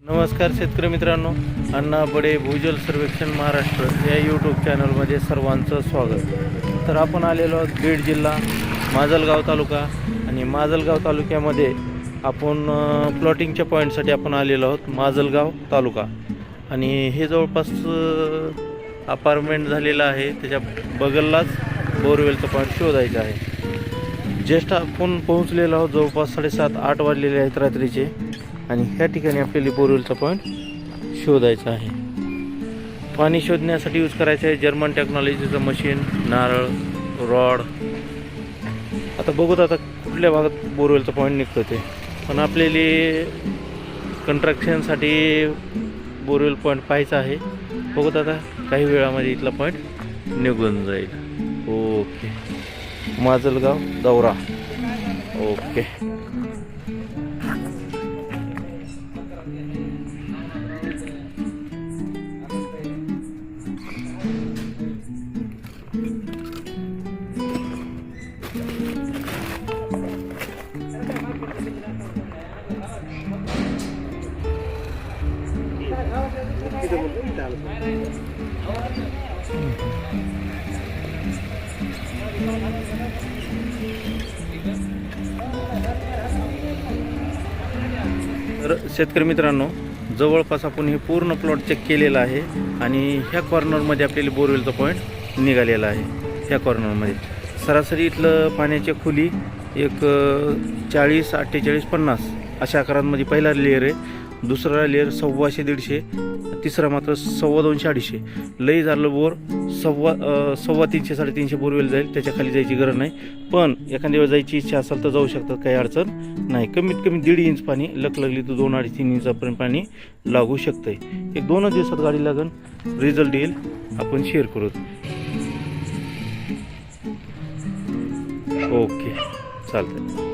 नमस्कार शेतकरी मित्रांनो, अण्णा बडे भूजल सर्वेक्षण महाराष्ट्र या यूट्यूब चॅनलमध्ये सर्वांचं स्वागत। तर आपण आलेलो आहोत बीड जिल्हा माजलगाव तालुका आणि माजलगाव तालुक्यामध्ये आपण प्लॉटिंगच्या पॉईंटसाठी आपण आलेलो आहोत माजलगाव तालुका। आणि हे जवळपास अपार्टमेंट झालेलं आहे, त्याच्या बगललाच बोरवेलचं पॉईंट शोधायचं आहे। जस्ट आपण पोहोचलेलो आहोत, जवळपास 7:30-8 वाजलेले आहेत रात्रीचे आणि ह्या ठिकाणी आपल्याला बोरवेलचा पॉईंट शोधायचा आहे। पाणी शोधण्यासाठी यूज करायचं आहे जर्मन टेक्नॉलॉजीचं मशीन, नारळ, रॉड। आता बघूत आता कुठल्या भागात बोरवेलचा पॉईंट निघतो ते, पण आपल्याला कंस्ट्रक्शनसाठी बोरवेल पॉईंट पाहायचा आहे। बघूत आता काही वेळामध्ये इथला पॉईंट निघून जाईल। ओके, माजलगाव दौरा। ओके, तर शेतकरी मित्रांनो, जवळपास आपण हे पूर्ण प्लॉट चेक केलेला आहे आणि ह्या कॉर्नरमध्ये आपल्याला बोरवेलचा पॉईंट निघालेला आहे। ह्या कॉर्नरमध्ये सरासरी इथलं पाण्याची खोली एक 40, 48, 50 अशा आकारांमध्ये पहिला लेअर आहे, दुसरा लेअर 125-150, तिसरा मात्र 250-250। लई झालं बोर 350-350 बोरवेल जाईल, त्याच्या खाली जायची गरज नाही। पण एखाद्या वेळेस जायची इच्छा असेल तर जाऊ शकतात, काही अडचण नाही। कमीत कमी 1.5 इंच पाणी लागली तर 2-2.5-3 इंचापर्यंत पाणी लागू शकतं। एक 2 दिवसात गाडी लागन, रिझल्ट येईल, आपण शेअर करू। ओके, चालतंय।